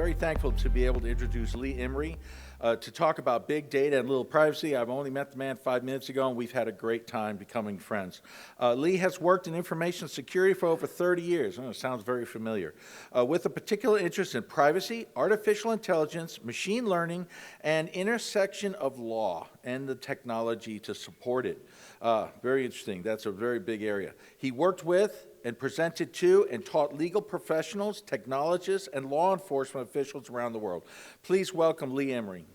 very thankful to be able to introduce Lee Emery to talk about big data and little privacy. I've only met the man 5 minutes ago, and we've had a great time becoming friends. Lee has worked in information security for over 30 years. Oh, it sounds very familiar. With a particular interest in privacy, artificial intelligence, machine learning, and intersection of law and the technology to support it. Very interesting. That's a very big area. He worked with and presented to and taught legal professionals, technologists, and law enforcement officials around the world. Please welcome Lee Emery.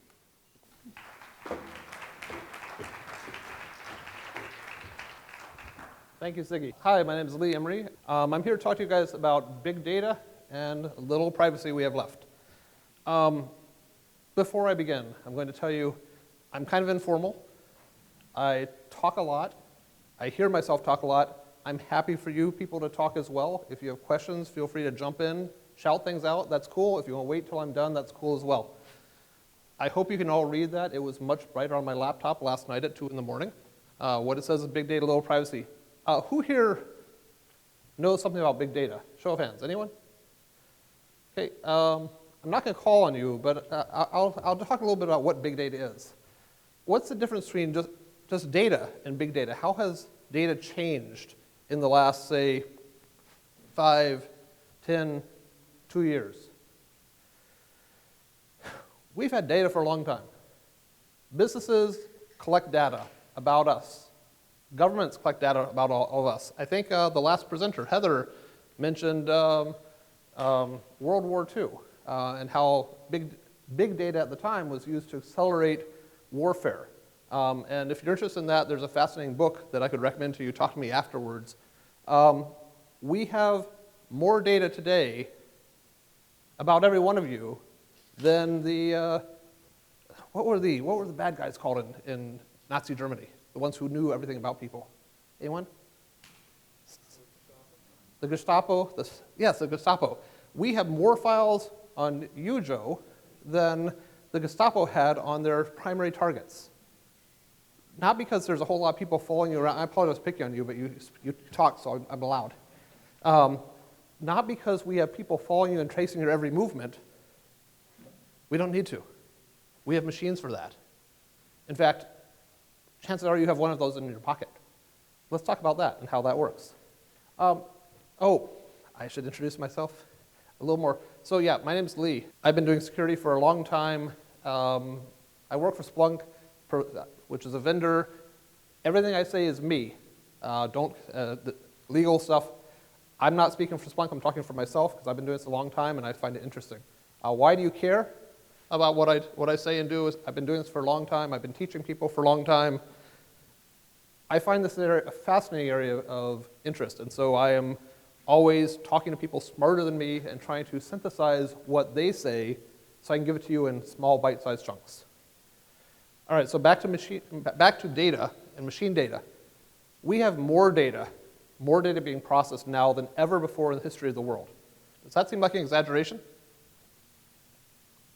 Thank you, Siggy. Hi, my name is Lee Emery. I'm here to talk to you guys about big data and little privacy we have left. Before I begin, I'm going to tell you I'm kind of informal. I talk a lot. I hear myself talk a lot. I'm happy for you people to talk as well. If you have questions, feel free to jump in, shout things out. That's cool. If you want to wait till I'm done, that's cool as well. I hope you can all read that. It was much brighter on my laptop last night at 2 in the morning. What it says is big data, little privacy. Who here knows something about big data? Show of hands. Anyone? Okay. I'm not going to call on you, but I'll talk a little bit about what big data is. What's the difference between just data and big data? How has data changed in the last, say, 5, 10, 2 years? We've had data for a long time. Businesses collect data about us. Governments collect data about all of us. I think the last presenter, Heather, mentioned World War II and how big data at the time was used to accelerate warfare. And if you're interested in that, there's a fascinating book that I could recommend to you. Talk to me afterwards. We have more data today about every one of you than the what were the bad guys called in Nazi Germany? The ones who knew everything about people. Anyone? The Gestapo. Yes, the Gestapo. We have more files on you, Joe, than the Gestapo had on their primary targets. Not because there's a whole lot of people following you around. I apologize picking on you, but you talk, so I'm allowed. Not because we have people following you and tracing your every movement. We don't need to. We have machines for that. In fact, chances are you have one of those in your pocket. Let's talk about that and how that works. Oh, I should introduce myself a little more. So yeah, my name's Lee. I've been doing security for a long time. I work for Splunk, which is a vendor. Everything I say is me. The legal stuff, I'm not speaking for Splunk, I'm talking for myself because I've been doing this a long time and I find it interesting. Why do you care about what I say and do? I've been doing this for a long time, I've been teaching people for a long time. I find this a fascinating area of interest, and so I am always talking to people smarter than me and trying to synthesize what they say so I can give it to you in small bite-sized chunks. All right, so back to data and machine data. We have more data being processed now than ever before in the history of the world. Does that seem like an exaggeration?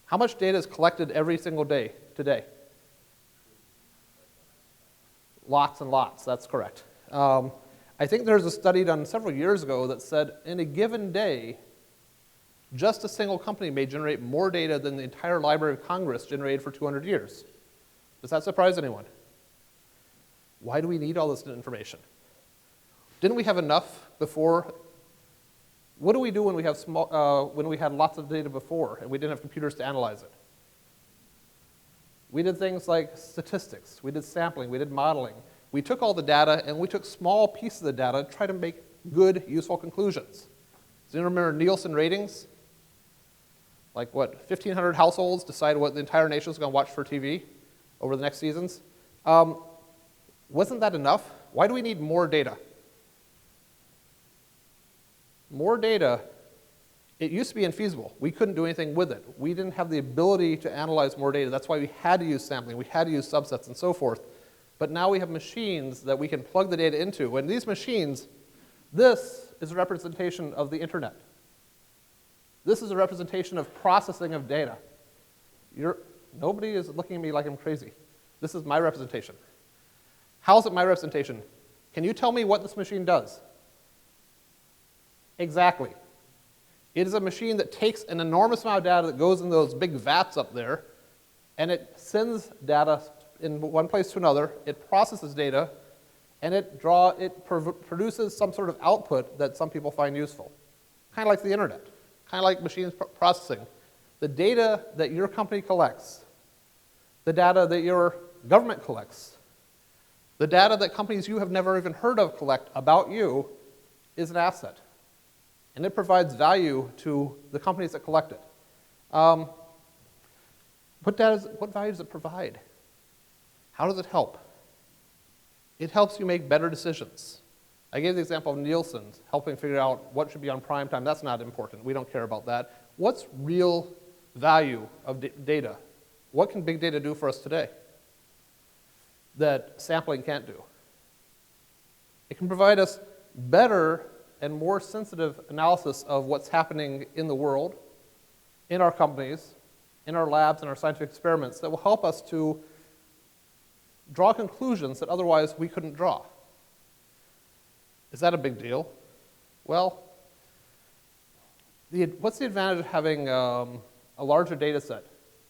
How much data is collected every single day today? Lots and lots, that's correct. I think there's a study done several years ago that said in a given day, just a single company may generate more data than the entire Library of Congress generated for 200 years. Does that surprise anyone? Why do we need all this information? Didn't we have enough before? What do we do when we have when we had lots of data before and we didn't have computers to analyze it? We did things like statistics, we did sampling, we did modeling. We took all the data and we took small pieces of the data to try to make good, useful conclusions. Does anyone remember Nielsen ratings? Like what, 1,500 households decide what the entire nation is going to watch for TV over the next seasons? Wasn't that enough? Why do we need more data? More data, it used to be infeasible. We couldn't do anything with it. We didn't have the ability to analyze more data. That's why we had to use sampling. We had to use subsets and so forth. But now we have machines that we can plug the data into. And these machines, this is a representation of the internet. This is a representation of processing of data. Nobody is looking at me like I'm crazy. This is my representation. How is it my representation? Can you tell me what this machine does? Exactly. It is a machine that takes an enormous amount of data that goes in those big vats up there, and it sends data in one place to another. It processes data, and it produces some sort of output that some people find useful. Kind of like the internet, kind of like machine processing. The data that your company collects, the data that your government collects, the data that companies you have never even heard of collect about you is an asset. And it provides value to the companies that collect it. What value does it provide? How does it help? It helps you make better decisions. I gave the example of Nielsen helping figure out what should be on prime time. That's not important. We don't care about that. What's real value of data? What can big data do for us today that sampling can't do? It can provide us better and more sensitive analysis of what's happening in the world, in our companies, in our labs, in our scientific experiments that will help us to draw conclusions that otherwise we couldn't draw. Is that a big deal? Well, what's the advantage of having a larger data set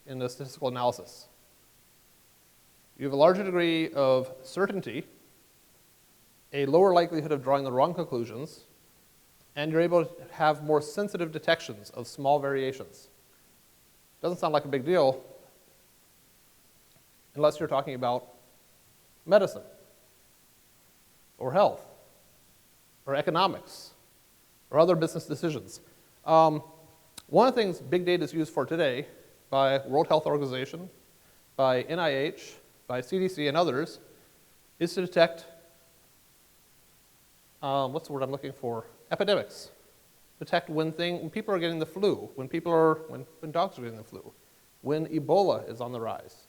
in the statistical analysis? You have a larger degree of certainty, a lower likelihood of drawing the wrong conclusions, and you're able to have more sensitive detections of small variations. Doesn't sound like a big deal unless you're talking about medicine or health or economics or other business decisions. One of the things big data is used for today by World Health Organization, by NIH, by CDC, and others is to detect, what's the word I'm looking for? Epidemics. Detect when people are getting the flu, when dogs are getting the flu, when Ebola is on the rise.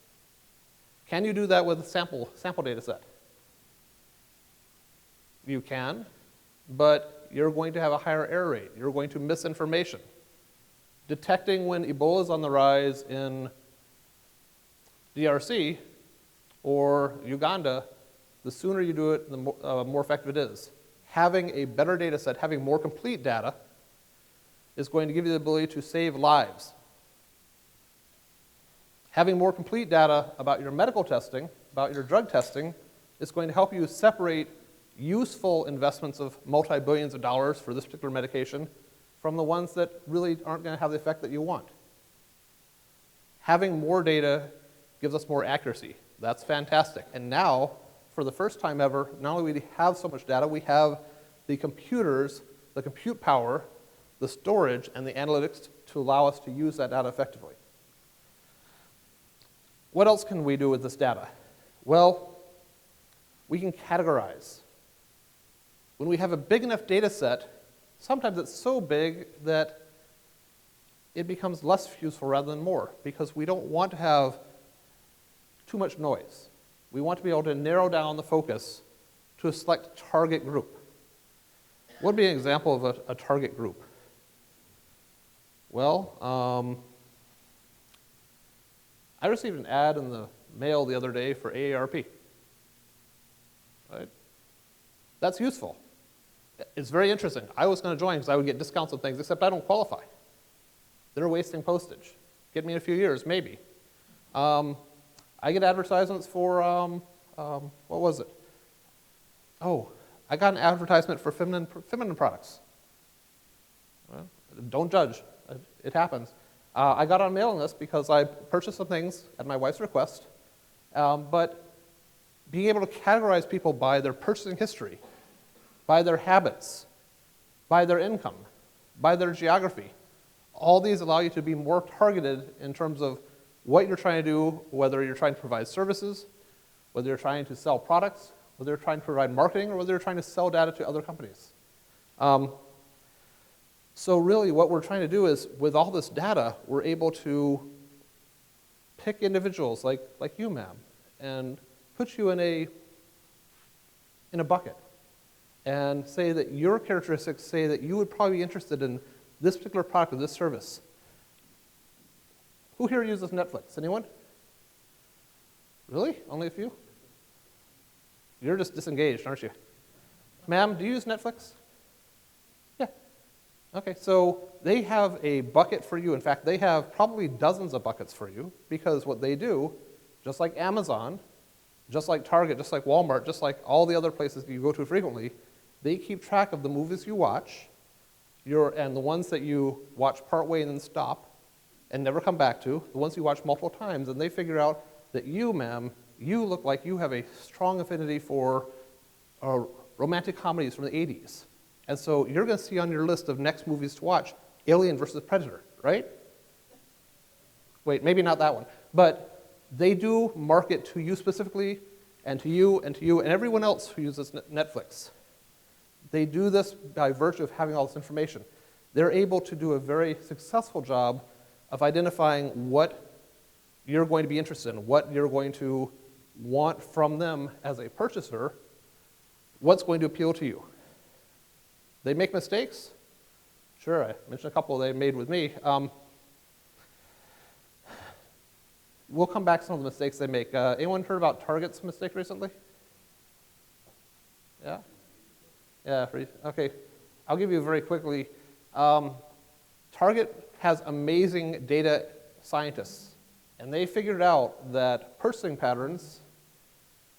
Can you do that with a sample data set? You can, but you're going to have a higher error rate. You're going to miss information. Detecting when Ebola is on the rise in DRC or Uganda, the sooner you do it, the more effective it is. Having a better data set, having more complete data, is going to give you the ability to save lives. Having more complete data about your medical testing, about your drug testing, is going to help you separate useful investments of multi-billions of dollars for this particular medication from the ones that really aren't going to have the effect that you want. Having more data gives us more accuracy. That's fantastic. And now, for the first time ever, not only do we have so much data, we have the computers, the compute power, the storage, and the analytics to allow us to use that data effectively. What else can we do with this data? Well, we can categorize. When we have a big enough data set, sometimes it's so big that it becomes less useful rather than more, because we don't want to have too much noise. We want to be able to narrow down the focus to a select target group. What would be an example of a target group? Well, I received an ad in the mail the other day for AARP. Right? That's useful. It's very interesting. I was going to join because I would get discounts on things, except I don't qualify. They're wasting postage. Get me in a few years, maybe. I get advertisements for, what was it? Oh, I got an advertisement for feminine products. Well, don't judge. It happens. I got on a mailing list because I purchased some things at my wife's request, but being able to categorize people by their purchasing history, by their habits, by their income, by their geography, all these allow you to be more targeted in terms of what you're trying to do, whether you're trying to provide services, whether you're trying to sell products, whether you're trying to provide marketing, or whether you're trying to sell data to other companies. So really what we're trying to do is, with all this data, we're able to pick individuals like you, ma'am, and put you in a bucket and say that your characteristics say that you would probably be interested in this particular product or this service. Who here uses Netflix? Anyone? Really? Only a few? You're just disengaged, aren't you? Ma'am, do you use Netflix? Yeah. Okay, so they have a bucket for you. In fact, they have probably dozens of buckets for you because what they do, just like Amazon, just like Target, just like Walmart, just like all the other places you go to frequently, they keep track of the movies you watch, and the ones that you watch partway and then stop and never come back to, the ones you watch multiple times, and they figure out that you, ma'am, you look like you have a strong affinity for romantic comedies from the 80s. And so you're going to see on your list of next movies to watch, Alien versus Predator, right? Wait, maybe not that one. But they do market to you specifically, and to you, and to you, and everyone else who uses Netflix. They do this by virtue of having all this information. They're able to do a very successful job of identifying what you're going to be interested in, what you're going to want from them as a purchaser, what's going to appeal to you. They make mistakes? Sure, I mentioned a couple they made with me. We'll come back to some of the mistakes they make. Anyone heard about Target's mistake recently? Yeah? Yeah, okay. I'll give you very quickly. Target has amazing data scientists, and they figured out that purchasing patterns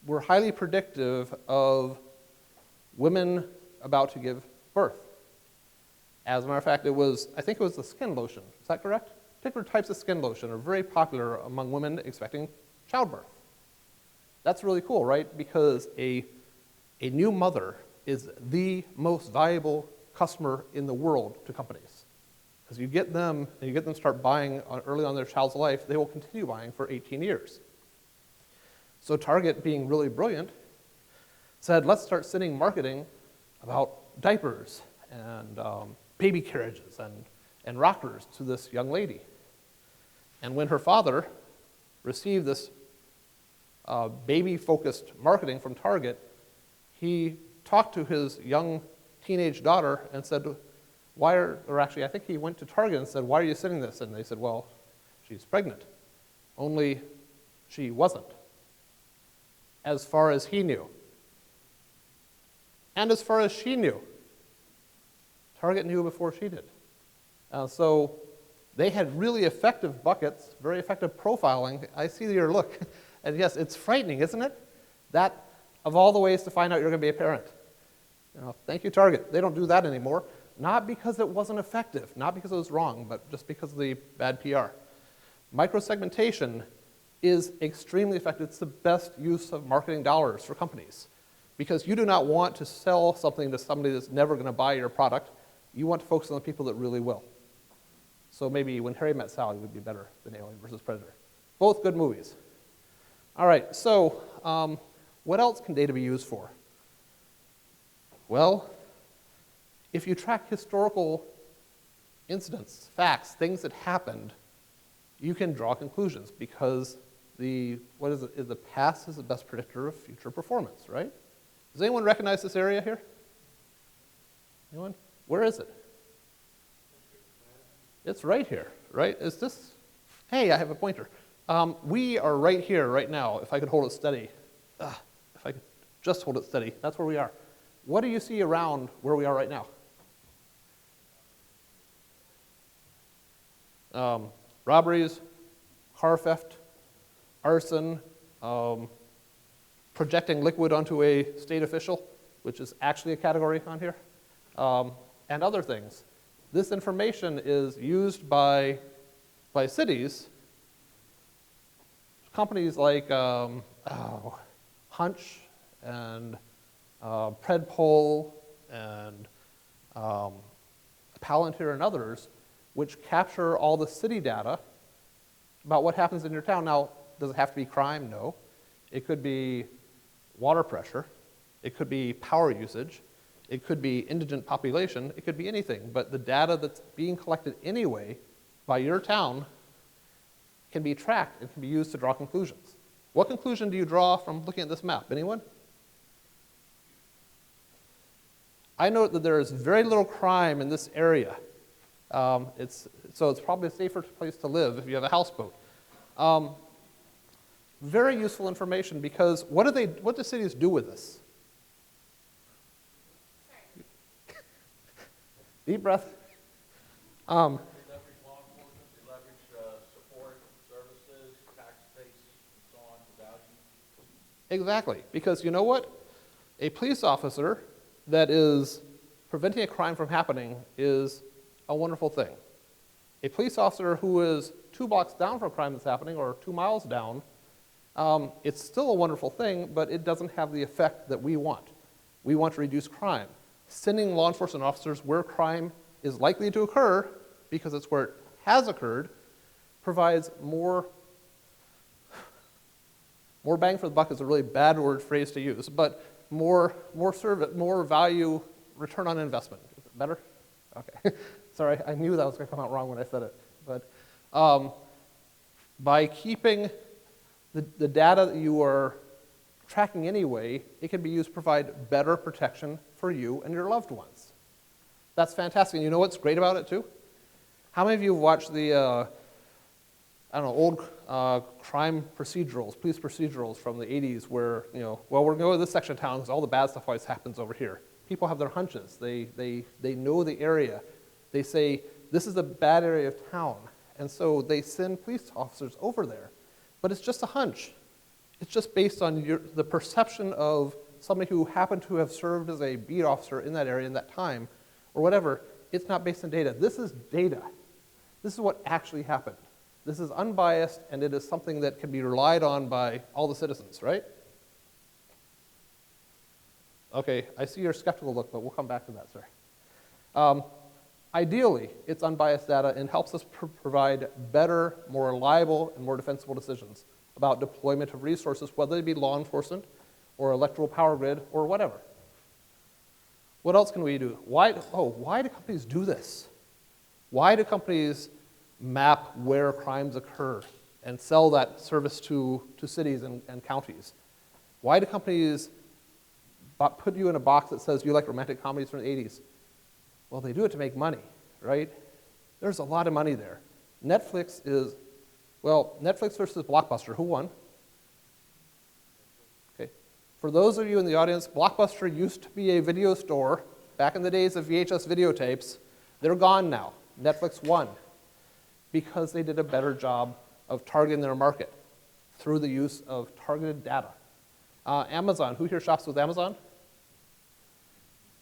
were highly predictive of women about to give birth. As a matter of fact, I think it was the skin lotion. Is that correct? Particular types of skin lotion are very popular among women expecting childbirth. That's really cool, right? Because a new mother is the most valuable customer in the world to companies. Because you get them, and you get them to start buying early on in their child's life, they will continue buying for 18 years. So Target, being really brilliant, said, let's start sending marketing about diapers and baby carriages and rockers to this young lady. And when her father received this baby-focused marketing from Target, he talked to his young teenage daughter and said, I think he went to Target and said, why are you sending this? And they said, well, she's pregnant. Only she wasn't, as far as he knew. And as far as she knew. Target knew before she did. So they had really effective buckets, very effective profiling. I see your look. And yes, it's frightening, isn't it? That, of all the ways to find out you're going to be a parent. Thank you, Target. They don't do that anymore. Not because it wasn't effective, not because it was wrong, but just because of the bad PR. Microsegmentation is extremely effective. It's the best use of marketing dollars for companies. Because you do not want to sell something to somebody that's never going to buy your product. You want to focus on the people that really will. So maybe When Harry Met Sally would be better than Alien versus Predator. Both good movies. All right, so what else can data be used for? Well, if you track historical incidents, facts, things that happened, you can draw conclusions because the past is the best predictor of future performance, right? Does anyone recognize this area here? Anyone? Where is it? It's right here, right? Is this? Hey, I have a pointer. We are right here, right now. If I could hold it steady. If I could just hold it steady. That's where we are. What do you see around where we are right now? Robberies, car theft, arson, projecting liquid onto a state official, which is actually a category on here, and other things. This information is used by cities, companies like Hunch and Predpol and Palantir and others, which capture all the city data about what happens in your town. Now, does it have to be crime? No. It could be water pressure. It could be power usage. It could be indigent population. It could be anything. But the data that's being collected anyway by your town can be tracked and can be used to draw conclusions. What conclusion do you draw from looking at this map? Anyone? I note that there is very little crime in this area. So it's probably a safer place to live if you have a houseboat. Very useful information because what do cities do with this? Deep breath. Um, They leverage law enforcement, they leverage support, services, tax base, and so on, the value. exactly, because you know what? A police officer that is preventing a crime from happening is a wonderful thing. A police officer who is 2 blocks down from a crime that's happening or 2 miles down, it's still a wonderful thing, but it doesn't have the effect that we want. We want to reduce crime. Sending law enforcement officers where crime is likely to occur, because it's where it has occurred, provides more bang for the buck is a really bad phrase to use, but more value, return on investment. Is it better? Okay. Sorry, I knew that was going to come out wrong when I said it. But by keeping the data that you are tracking anyway, it can be used to provide better protection for you and your loved ones. That's fantastic. And you know what's great about it, too? How many of you have watched the, old crime procedurals, police procedurals from the 80s where, well, we're going to this section of town because all the bad stuff always happens over here. People have their hunches. They know the area. They say, this is a bad area of town. And so they send police officers over there. But it's just a hunch. It's just based on the perception of somebody who happened to have served as a beat officer in that area in that time, or whatever. It's not based on data. This is data. This is what actually happened. This is unbiased, and it is something that can be relied on by all the citizens, right? Okay, I see your skeptical look, but we'll come back to that, sir. Ideally, it's unbiased data and helps us provide better, more reliable, and more defensible decisions about deployment of resources, whether it be law enforcement or electrical power grid or whatever. What else can we do? Why do companies do this? Why do companies map where crimes occur and sell that service to cities and counties? Why do companies put you in a box that says you like romantic comedies from the 80s? Well, they do it to make money, right? There's a lot of money there. Netflix versus Blockbuster, who won? Okay. For those of you in the audience, Blockbuster used to be a video store back in the days of VHS videotapes. They're gone now. Netflix won because they did a better job of targeting their market through the use of targeted data. Amazon, who here shops with Amazon?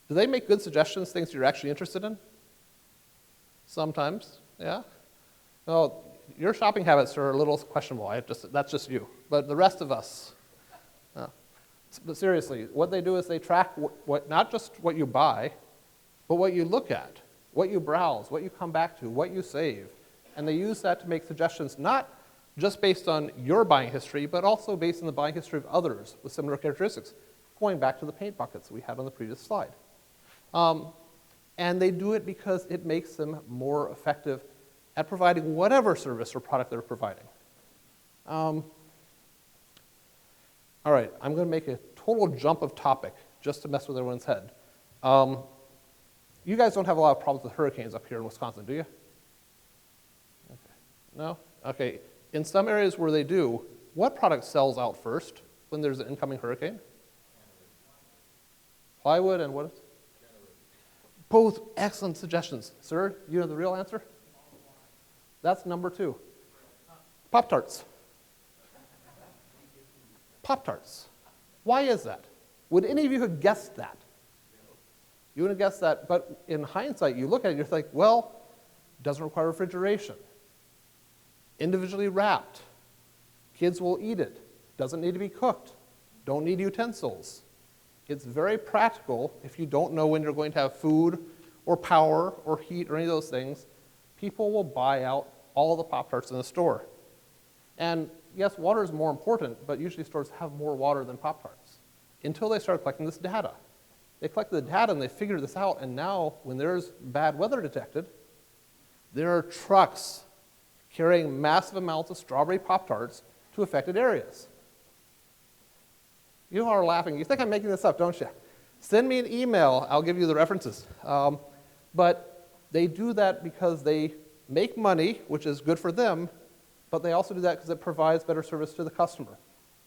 Do they make good suggestions, things you're actually interested in? Sometimes, yeah. Well, your shopping habits are a little questionable. That's just you. But the rest of us, but seriously, what they do is they track not just what you buy, but what you look at, what you browse, what you come back to, what you save. And they use that to make suggestions, not just based on your buying history, but also based on the buying history of others with similar characteristics, going back to the paint buckets we had on the previous slide. And they do it because it makes them more effective at providing whatever service or product they're providing. All right, I'm going to make a total jump of topic just to mess with everyone's head. You guys don't have a lot of problems with hurricanes up here in Wisconsin, do you? Okay. No? Okay. In some areas where they do, what product sells out first when there's an incoming hurricane? Plywood and what? Both excellent suggestions. Sir, you know the real answer? That's number 2. Pop-Tarts. Pop-Tarts. Why is that? Would any of you have guessed that? You wouldn't have guessed that, but in hindsight, you look at it and you're like, well, it doesn't require refrigeration. Individually wrapped. Kids will eat it. Doesn't need to be cooked. Don't need utensils. It's very practical if you don't know when you're going to have food or power or heat or any of those things. People will buy out all the Pop-Tarts in the store. And yes, water is more important, but usually stores have more water than Pop-Tarts until they start collecting this data. They collected the data and they figured this out, and now when there's bad weather detected, there are trucks carrying massive amounts of strawberry Pop-Tarts to affected areas. You are laughing. You think I'm making this up, don't you? Send me an email. I'll give you the references. But they do that because they make money, which is good for them, but they also do that because it provides better service to the customer.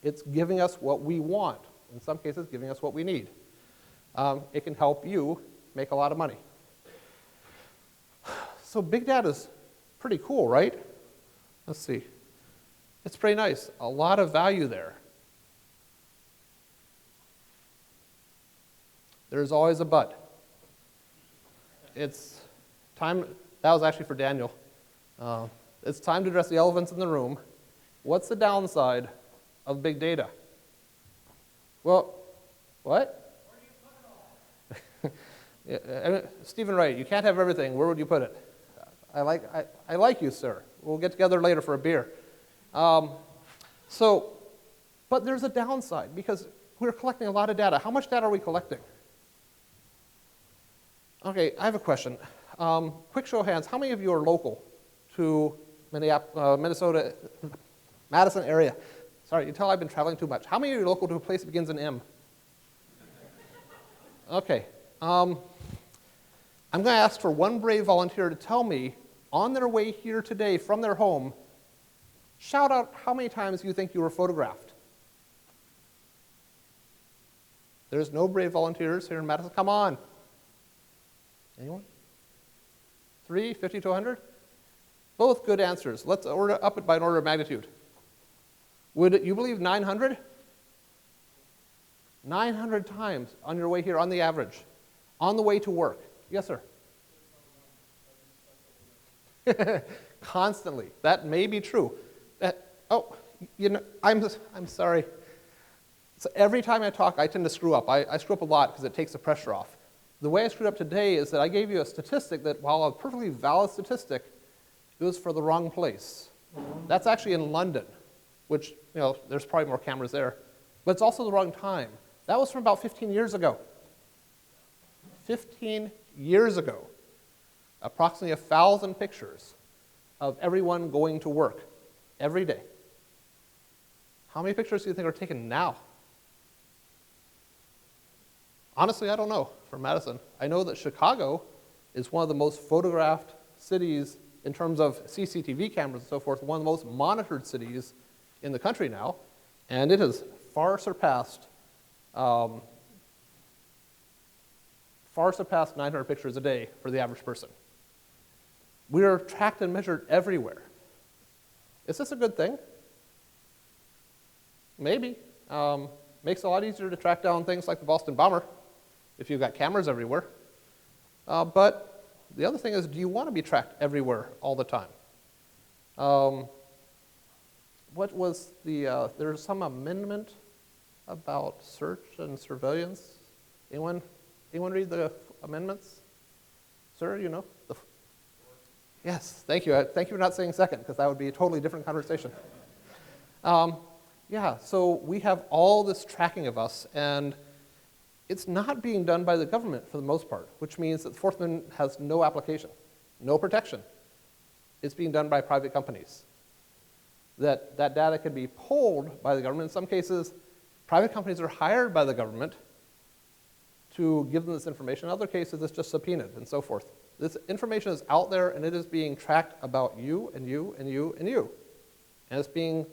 It's giving us what we want. In some cases, giving us what we need. It can help you make a lot of money. So big data is pretty cool, right? Let's see. It's pretty nice. A lot of value there. There's always a but. It's time, that was actually for Daniel. It's time to address the elephants in the room. What's the downside of big data? Well, what? Where do you put it all? Stephen Wright, you can't have everything. Where would you put it? I like you, sir. We'll get together later for a beer. But there's a downside because we're collecting a lot of data. How much data are we collecting? Okay, I have a question. Quick show of hands, how many of you are local to Minnesota, Madison area? Sorry, you tell I've been traveling too much. How many of you are local to a place that begins in M? Okay. I'm going to ask for one brave volunteer to tell me, on their way here today from their home, shout out how many times you think you were photographed. There's no brave volunteers here in Madison. Come on. Anyone? 3, 50 to 100? Both good answers. Let's up it by an order of magnitude. Would you believe 900? 900 times on your way here, on the average, on the way to work. Yes, sir? Constantly. That may be true. I'm sorry. So every time I talk, I tend to screw up. I screw up a lot because it takes the pressure off. The way I screwed up today is that I gave you a statistic that, while a perfectly valid statistic, it was for the wrong place. That's actually in London, which, there's probably more cameras there. But it's also the wrong time. That was from about 15 years ago. 15 years ago. Approximately 1,000 pictures of everyone going to work every day. How many pictures do you think are taken now? Honestly, I don't know for Madison. I know that Chicago is one of the most photographed cities in terms of CCTV cameras and so forth, one of the most monitored cities in the country now, and it has far surpassed 900 pictures a day for the average person. We are tracked and measured everywhere. Is this a good thing? Maybe. Makes it a lot easier to track down things like the Boston bomber if you've got cameras everywhere. But the other thing is, do you want to be tracked everywhere all the time? What was there's some amendment about search and surveillance. Anyone read the amendments? Sir, you know? Yes, thank you. Thank you for not saying second, because that would be a totally different conversation. Yeah, so we have all this tracking of us, and it's not being done by the government for the most part, which means that the Fourth Amendment has no application, no protection. It's being done by private companies. That data can be pulled by the government. In some cases, private companies are hired by the government to give them this information. In other cases, it's just subpoenaed and so forth. This information is out there, and it is being tracked about you and you and you and you. And it's being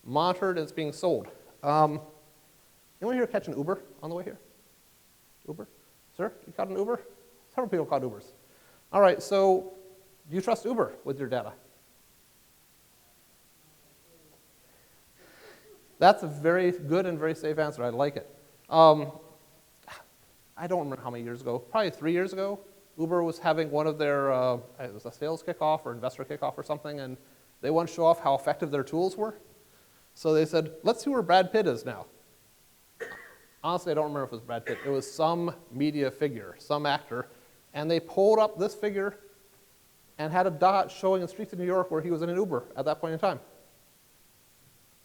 monitored and it's being sold. Anyone here catch an Uber on the way here? Uber? Sir, you caught an Uber? Several people caught Ubers. All right, so do you trust Uber with your data? That's a very good and very safe answer. I like it. I don't remember how many years ago, probably 3 years ago, Uber was having one of their, it was a sales kickoff or investor kickoff or something, and they wanted to show off how effective their tools were. So they said, let's see where Brad Pitt is now. Honestly, I don't remember if it was Brad Pitt. It was some media figure, some actor, and they pulled up this figure and had a dot showing the streets of New York where he was in an Uber at that point in time.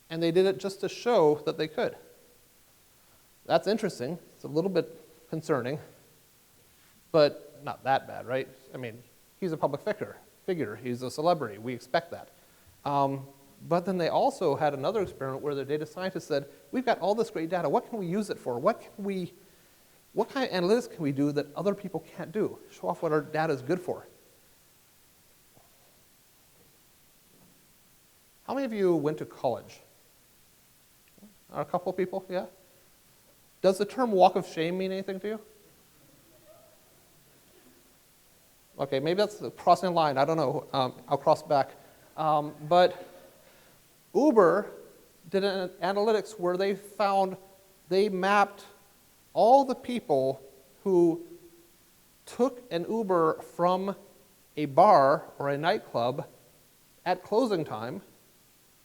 And they did it just to show that they could. That's interesting. It's a little bit concerning, but not that bad, right? I mean, he's a public figure. He's a celebrity. We expect that. But then they also had another experiment where the data scientists said, we've got all this great data. What can we use it for? What kind of analytics can we do that other people can't do? Show off what our data is good for. How many of you went to college? A couple people, yeah? Does the term walk of shame mean anything to you? Okay, maybe that's crossing a line. I don't know. I'll cross back. But Uber did an analytics where they mapped all the people who took an Uber from a bar or a nightclub at closing time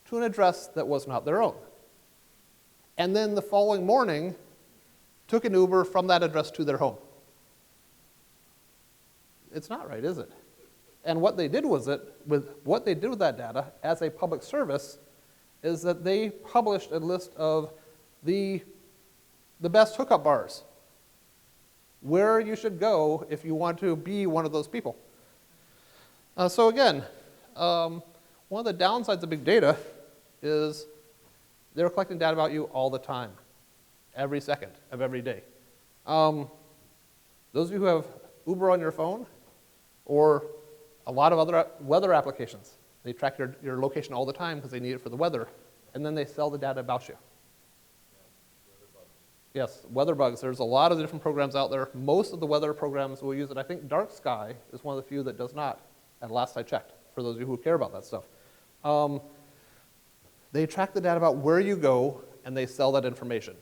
to an address that was not their own. And then the following morning, took an Uber from that address to their home. It's not right, is it? And what they did with that data as a public service is that they published a list of the best hookup bars, where you should go if you want to be one of those people. So again, one of the downsides of big data is they're collecting data about you all the time, every second of every day. Those of you who have Uber on your phone, or a lot of other weather applications, they track your location all the time because they need it for the weather, and then they sell the data about you. Yes, weather bugs. There's a lot of different programs out there. Most of the weather programs will use it. I think Dark Sky is one of the few that does not, at last I checked, for those of you who care about that stuff. They track the data about where you go, and they sell that information.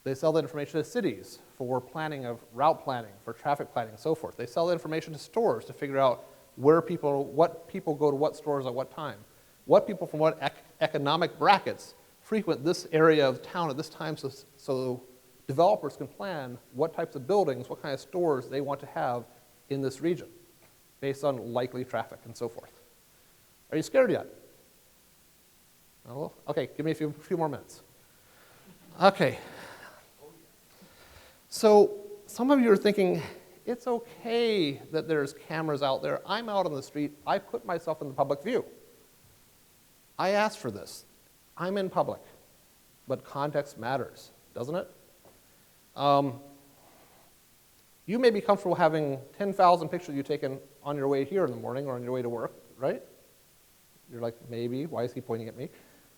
They sell that information to cities for planning of route planning, for traffic planning, and so forth. They sell that information to stores to figure out what people go to what stores at what time, what people from what economic brackets frequent this area of town at this time, so developers can plan what types of buildings, what kind of stores they want to have in this region based on likely traffic and so forth. Are you scared yet? Oh, okay, give me a few more minutes. Okay. So some of you are thinking, it's okay that there's cameras out there. I'm out on the street. I put myself in the public view. I asked for this. I'm in public. But context matters, doesn't it? You may be comfortable having 10,000 pictures you taken on your way here in the morning or on your way to work, right? You're like, maybe. Why is he pointing at me?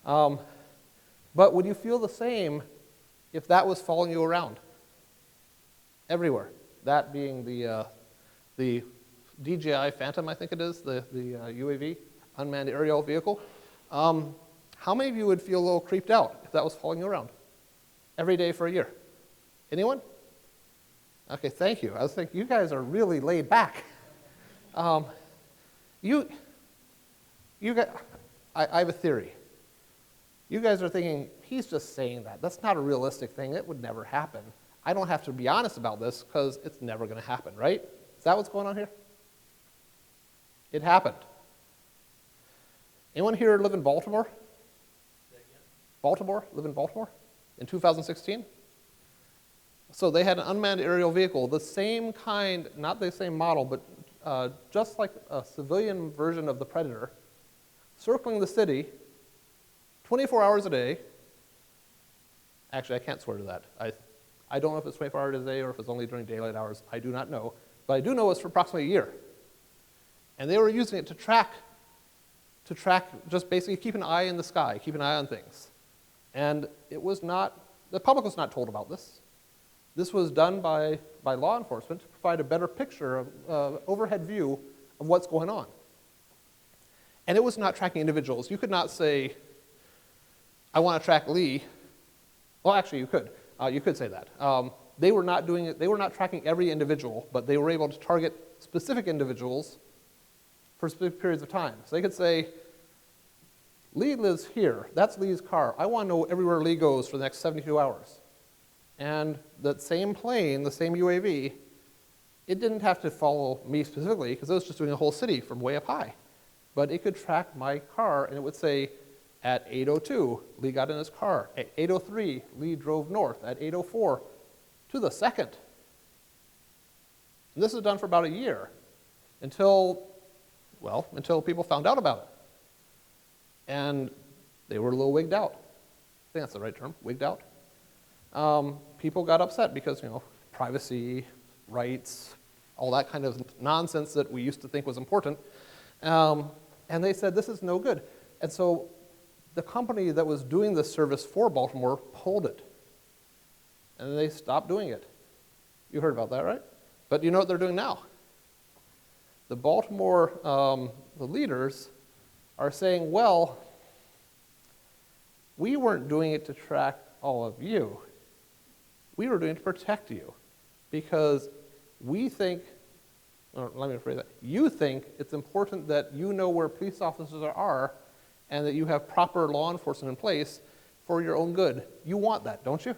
But would you feel the same if that was following you around? Everywhere. That being the DJI Phantom, I think it is, the UAV, unmanned aerial vehicle. How many of you would feel a little creeped out if that was following you around every day for a year? Anyone? Okay, thank you. I was thinking, you guys are really laid back. I have a theory. You guys are thinking, he's just saying that. That's not a realistic thing. It would never happen. I don't have to be honest about this because it's never going to happen, right? Is that what's going on here? It happened. Anyone here live in Baltimore? Baltimore? Live in Baltimore? In 2016? So they had an unmanned aerial vehicle, the same kind, not the same model, but just like a civilian version of the Predator, circling the city 24 hours a day. Actually, I can't swear to that. I don't know if it's 24 hours a day or if it's only during daylight hours. I do not know. But I do know it's for approximately a year. And they were using it to track, just basically keep an eye in the sky, keep an eye on things. And it was not, the public was not told about this. This was done by law enforcement to provide a better picture, of overhead view of what's going on. And it was not tracking individuals. You could not say, I want to track Lee. Well, actually, you could. You could say that. They were not doing it. They were not tracking every individual, but they were able to target specific individuals for specific periods of time. So they could say, Lee lives here. That's Lee's car. I want to know everywhere Lee goes for the next 72 hours. And that same plane, the same UAV, it didn't have to follow me specifically because it was just doing a whole city from way up high. But it could track my car, and it would say, at 8:02, Lee got in his car. At 8:03, Lee drove north. At 8:04, to the second. And this was done for about a year until people found out about it. And they were a little wigged out. I think that's the right term, wigged out. People got upset because, privacy, rights, all that kind of nonsense that we used to think was important. And they said, this is no good. And so the company that was doing this service for Baltimore pulled it. And they stopped doing it. You heard about that, right? But you know what they're doing now? the Baltimore, the leaders are saying, well, we weren't doing it to track all of you. We were doing it to protect you because we think, or let me rephrase that, you think it's important that you know where police officers are and that you have proper law enforcement in place for your own good. You want that, don't you?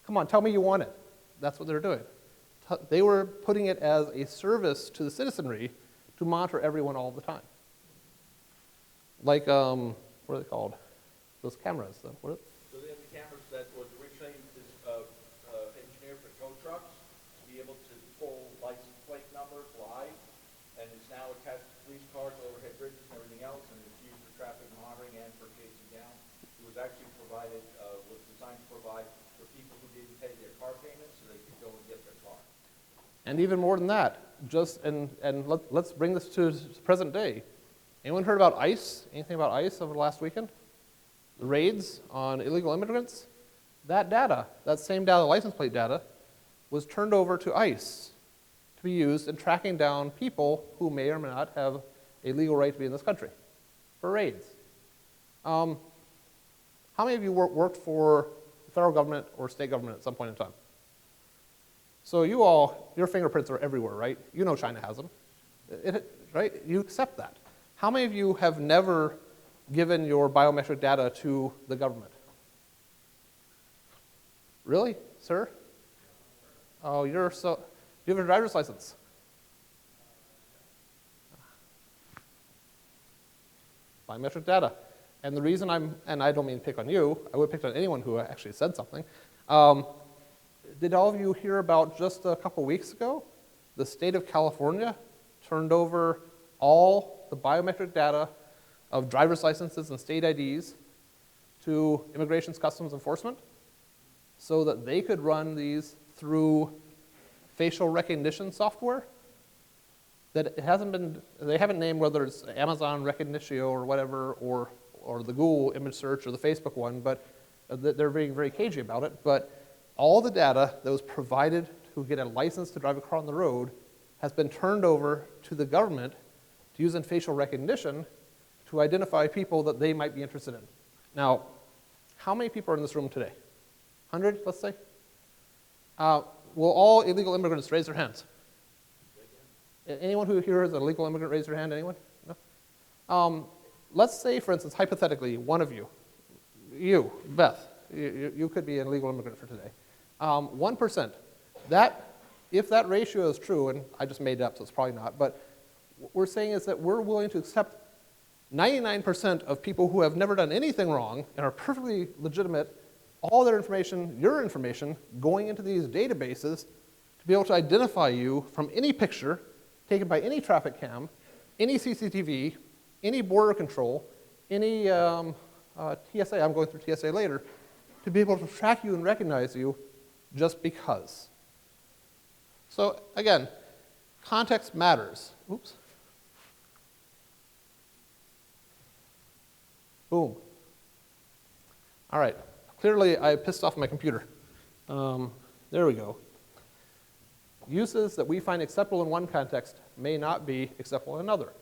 Come on, tell me you want it. That's what they're doing. They were putting it as a service to the citizenry to monitor everyone all the time. Like, what are they called? Those cameras. What are So they have the cameras that was originally engineered for tow trucks to be able to pull license plate numbers live, and it's now attached to police cars, overhead bridges, and everything else, and it's used for traffic monitoring and for chasing down. It was actually provided, was designed to provide for people who didn't pay their car payments so they could go and get their car. And even more than that, let's bring this to present day. Anyone heard about ICE? Anything about ICE over the last weekend? The raids on illegal immigrants? That data, that same data, license plate data, was turned over to ICE to be used in tracking down people who may or may not have a legal right to be in this country for raids. How many of you worked for the federal government or state government at some point in time? So you all, your fingerprints are everywhere, right? You know China has them, right? You accept that. How many of you have never given your biometric data to the government? Really, sir? Oh, do you have a driver's license? Biometric data. And the reason and I don't mean to pick on you, I would pick on anyone who actually said something. Did all of you hear about just a couple weeks ago, the state of California turned over all the biometric data of driver's licenses and state IDs to Immigration Customs Enforcement so that they could run these through facial recognition software that they haven't named whether it's Amazon Recognition or whatever, or the Google image search or the Facebook one, but they're being very cagey about it. But all the data that was provided to get a license to drive a car on the road has been turned over to the government to use in facial recognition to identify people that they might be interested in. Now, how many people are in this room today? 100, let's say? Will all illegal immigrants raise their hands? Anyone who here is an illegal immigrant, raise their hand, anyone? No? Let's say, for instance, hypothetically, one of you, Beth, you could be an illegal immigrant for today. 1%, if that ratio is true, and I just made it up, so it's probably not, but what we're saying is that we're willing to accept 99% of people who have never done anything wrong and are perfectly legitimate, all their information, your information, going into these databases to be able to identify you from any picture taken by any traffic cam, any CCTV, any border control, any TSA, I'm going through TSA later, to be able to track you and recognize you just because. So again, context matters. Oops. Boom. All right. Clearly, I pissed off my computer. There we go. Uses that we find acceptable in one context may not be acceptable in another.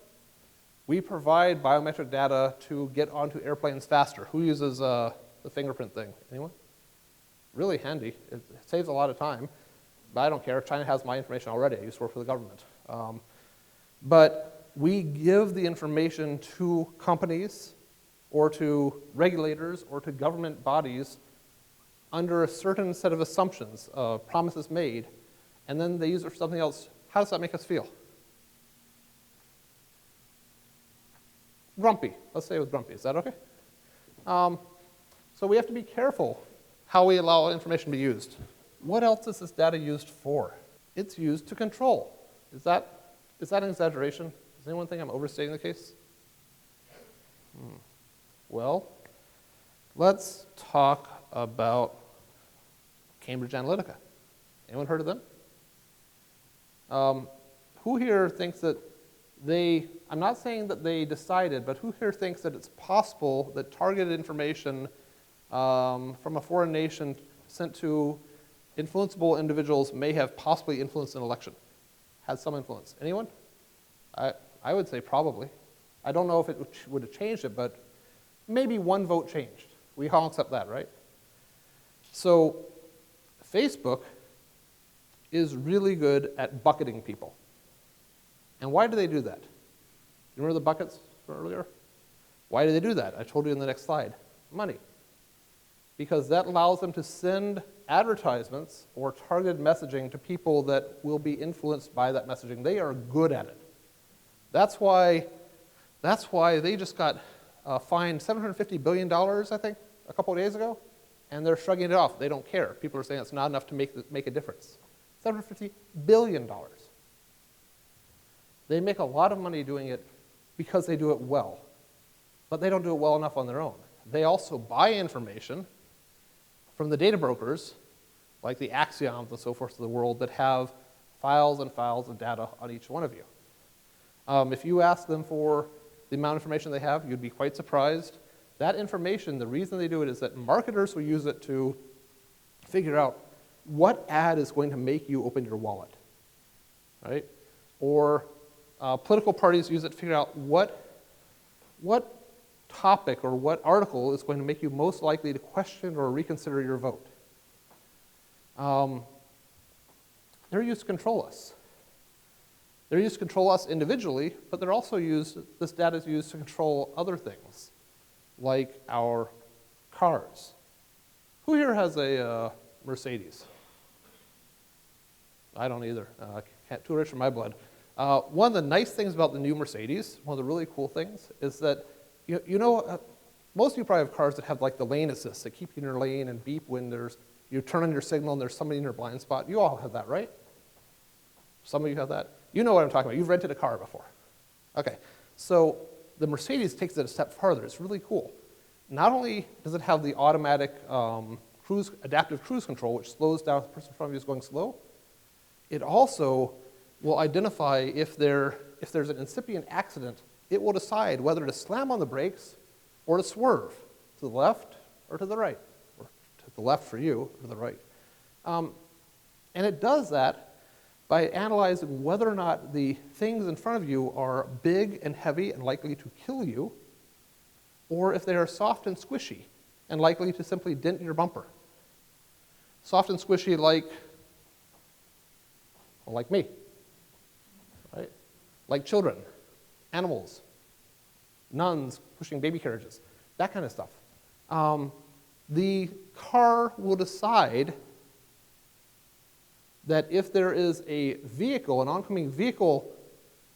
We provide biometric data to get onto airplanes faster. Who uses the fingerprint thing? Anyone? Really handy. It saves a lot of time, but I don't care. China has my information already. I used to work for the government. But we give the information to companies or to regulators or to government bodies under a certain set of assumptions, promises made, and then they use it for something else. How does that make us feel? Grumpy. Let's say it was grumpy. Is that okay? So we have to be careful how we allow information to be used. What else is this data used for? It's used to control. Is that an exaggeration? Does anyone think I'm overstating the case? Well, let's talk about Cambridge Analytica. Anyone heard of them? Who here thinks that I'm not saying that they decided, but who here thinks that it's possible that targeted information from a foreign nation sent to influenceable individuals may have possibly influenced an election? Had some influence. Anyone? I would say probably. I don't know if it would have changed it, but maybe one vote changed. We all accept that, right? So Facebook is really good at bucketing people. And why do they do that? You remember the buckets from earlier? Why do they do that? I told you in the next slide. Money. Because that allows them to send advertisements or targeted messaging to people that will be influenced by that messaging. They are good at it. That's why they just got fined $750 billion, I think, a couple of days ago, and they're shrugging it off. They don't care. People are saying it's not enough to make a difference. $750 billion. They make a lot of money doing it because they do it well, but they don't do it well enough on their own. They also buy information from the data brokers, like the Axioms and so forth of the world, that have files and files of data on each one of you. If you ask them for the amount of information they have, you'd be quite surprised. That information, the reason they do it is that marketers will use it to figure out what ad is going to make you open your wallet, right? Or political parties use it to figure out what topic or what article is going to make you most likely to question or reconsider your vote. They're used to control us. They're used to control us individually, but they're also this data is used to control other things, like our cars. Who here has a Mercedes? I don't either. Too rich for my blood. One of the nice things about the new Mercedes, one of the really cool things, is that most of you probably have cars that have like the lane assist that keep you in your lane and beep when you turn on your signal and there's somebody in your blind spot. You all have that, right? Some of you have that. You know what I'm talking about. You've rented a car before. Okay, so the Mercedes takes it a step farther. It's really cool. Not only does it have the automatic adaptive cruise control, which slows down if the person in front of you is going slow, it also will identify if there's an incipient accident. It will decide whether to slam on the brakes or to swerve to the left or to the right, or to the left for you, or to the right. And it does that by analyzing whether or not the things in front of you are big and heavy and likely to kill you, or if they are soft and squishy and likely to simply dent your bumper. Soft and squishy like me, right? Like children, animals, nuns pushing baby carriages, that kind of stuff. The car will decide that if there is a vehicle, an oncoming vehicle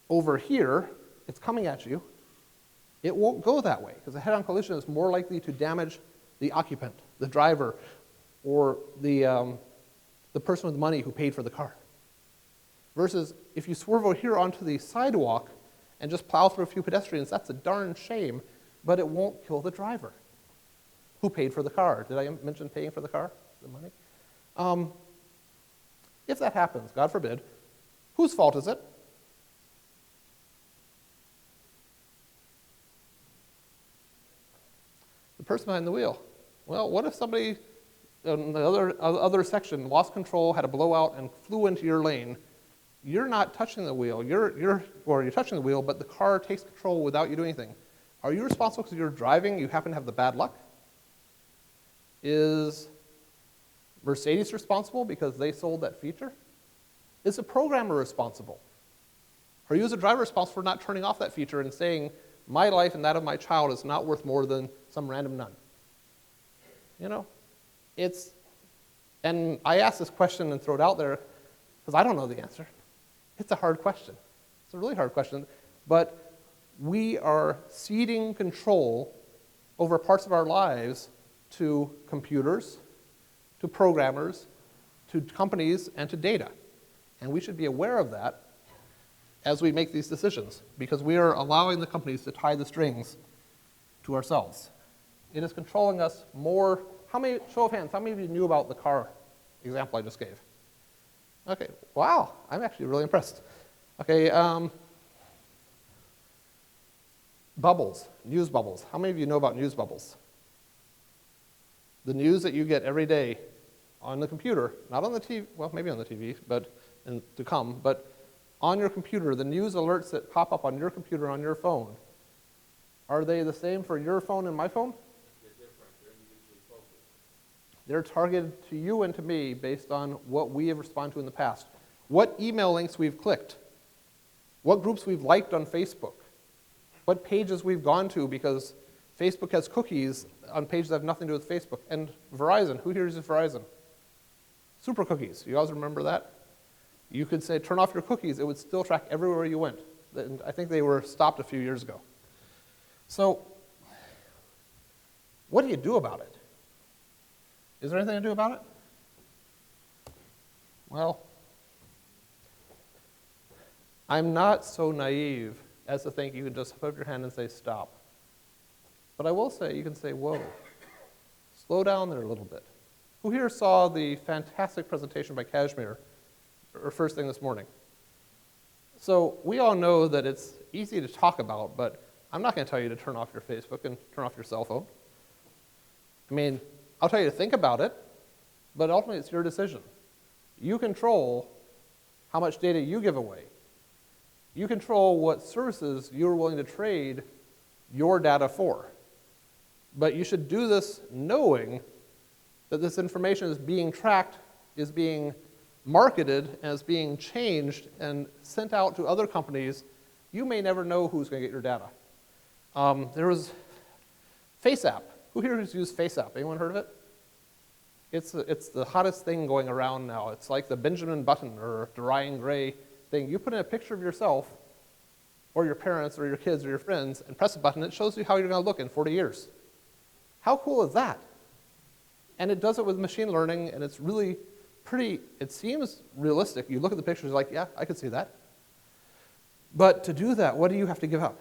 over here, it's coming at you, it won't go that way, because a head-on collision is more likely to damage the occupant, the driver, or the person with money who paid for the car. Versus if you swerve over here onto the sidewalk and just plow through a few pedestrians, that's a darn shame, but it won't kill the driver who paid for the car. Did I mention paying for the car, the money? If that happens, God forbid, whose fault is it? The person behind the wheel. Well, what if somebody in the other section lost control, had a blowout, and flew into your lane? You're not touching the wheel. You're touching the wheel, but the car takes control without you doing anything. Are you responsible because you're driving, you happen to have the bad luck? Is Mercedes responsible because they sold that feature? Is the programmer responsible? Are you as a driver responsible for not turning off that feature and saying, my life and that of my child is not worth more than some random nun? And I ask this question and throw it out there because I don't know the answer. It's a hard question. It's a really hard question, but we are ceding control over parts of our lives to computers, to programmers, to companies, and to data. And we should be aware of that as we make these decisions, because we are allowing the companies to tie the strings to ourselves. It is controlling us more. Show of hands, how many of you knew about the car example I just gave? Okay, wow, I'm actually really impressed. Okay, bubbles, news bubbles. How many of you know about news bubbles? The news that you get every day on the computer, not on the TV, well, maybe on the TV, but to come, but on your computer, the news alerts that pop up on your computer on your phone, are they the same for your phone and my phone? They're different. They're individually focused. They're targeted to you and to me based on what we have responded to in the past. What email links we've clicked. What groups we've liked on Facebook. What pages we've gone to because Facebook has cookies on pages that have nothing to do with Facebook. And Verizon, who here uses Verizon? Super cookies, you guys remember that? You could say, turn off your cookies, it would still track everywhere you went. And I think they were stopped a few years ago. So, what do you do about it? Is there anything to do about it? Well, I'm not so naive as to think you can just put up your hand and say stop. But I will say, you can say, whoa, slow down there a little bit. Who here saw the fantastic presentation by Kashmir, or first thing this morning? So we all know that it's easy to talk about, but I'm not going to tell you to turn off your Facebook and turn off your cell phone. I mean, I'll tell you to think about it, but ultimately it's your decision. You control how much data you give away. You control what services you're willing to trade your data for. But you should do this knowing that this information is being tracked, is being marketed, and is being changed and sent out to other companies. You may never know who's going to get your data. There was FaceApp. Who here has used FaceApp? Anyone heard of it? It's the hottest thing going around now. It's like the Benjamin Button or Dorian Gray thing. You put in a picture of yourself or your parents or your kids or your friends and press a button, it shows you how you're going to look in 40 years. How cool is that? And it does it with machine learning, and it's really pretty, it seems realistic. You look at the pictures like, yeah, I could see that. But to do that, what do you have to give up?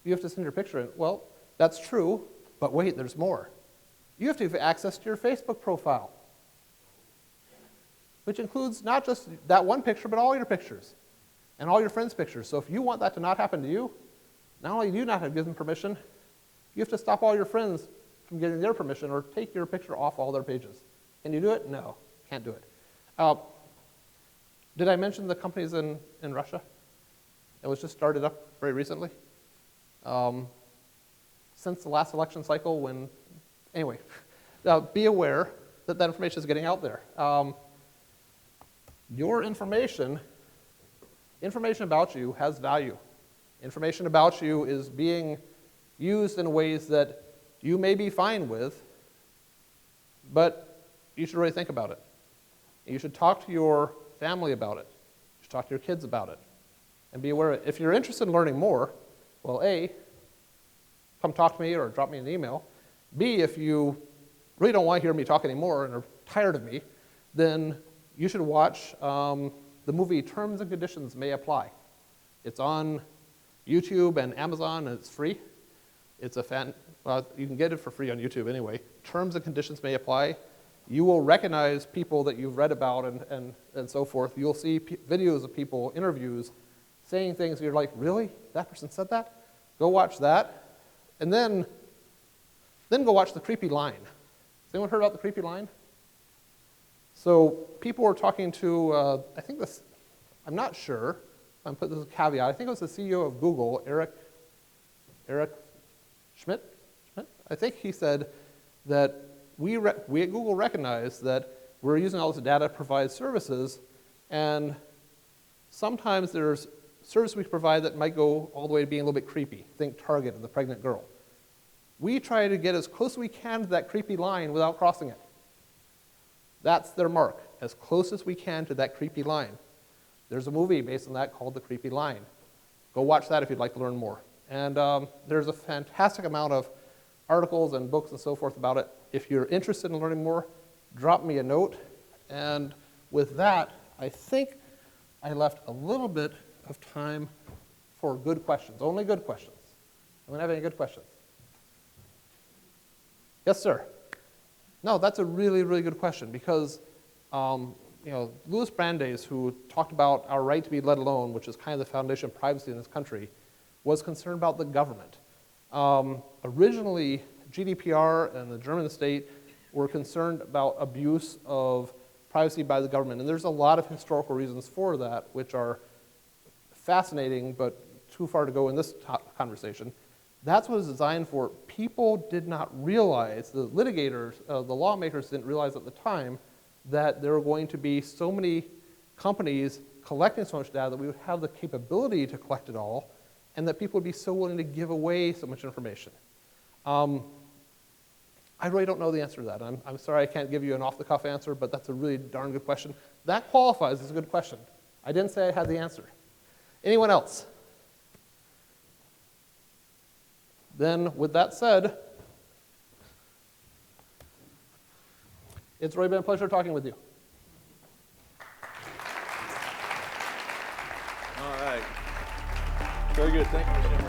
You have to send your picture in. Well, that's true, but wait, there's more. You have to have access to your Facebook profile, which includes not just that one picture, but all your pictures and all your friends' pictures. So if you want that to not happen to you, not only do you not have to give them permission, you have to stop all your friends from getting their permission or take your picture off all their pages. Can you do it? No, can't do it. Did I mention the companies in Russia? It was just started up very recently. Since the last election cycle anyway, be aware that that information is getting out there. Your information about you has value. Information about you is being used in ways that you may be fine with, but you should really think about it. You should talk to your family about it. You should talk to your kids about it. And be aware of it. If you're interested in learning more, well, A, come talk to me or drop me an email. B, if you really don't want to hear me talk anymore and are tired of me, then you should watch the movie Terms and Conditions May Apply. It's on YouTube and Amazon, and it's free. It's you can get it for free on YouTube anyway. Terms and Conditions May Apply. You will recognize people that you've read about and so forth. You'll see videos of people, interviews, saying things you're like, really? That person said that? Go watch that. And then go watch The Creepy Line. Has anyone heard about The Creepy Line? So people were talking to, I'm not sure, I'm putting this as a caveat, I think it was the CEO of Google, Eric Schmidt? I think he said that we at Google recognize that we're using all this data to provide services, and sometimes there's service we provide that might go all the way to being a little bit creepy. Think Target and the pregnant girl. We try to get as close as we can to that creepy line without crossing it. That's their mark, as close as we can to that creepy line. There's a movie based on that called The Creepy Line. Go watch that if you'd like to learn more. And there's a fantastic amount of articles and books and so forth about it. If you're interested in learning more, drop me a note. And with that, I think I left a little bit of time for good questions, only good questions. Anyone have any good questions? Yes, sir. No, that's a really, really good question because, Louis Brandeis, who talked about our right to be let alone, which is kind of the foundation of privacy in this country, was concerned about the government. Originally, GDPR and the German state were concerned about abuse of privacy by the government. And there's a lot of historical reasons for that, which are fascinating, but too far to go in this conversation. That's what it's designed for. People did not realize, the litigators, the lawmakers didn't realize at the time that there were going to be so many companies collecting so much data that we would have the capability to collect it all, and that people would be so willing to give away so much information. I really don't know the answer to that. I'm sorry I can't give you an off-the-cuff answer, but that's a really darn good question. That qualifies as a good question. I didn't say I had the answer. Anyone else? Then, with that said, it's really been a pleasure talking with you. All right. Very good. Thank you, Michelle.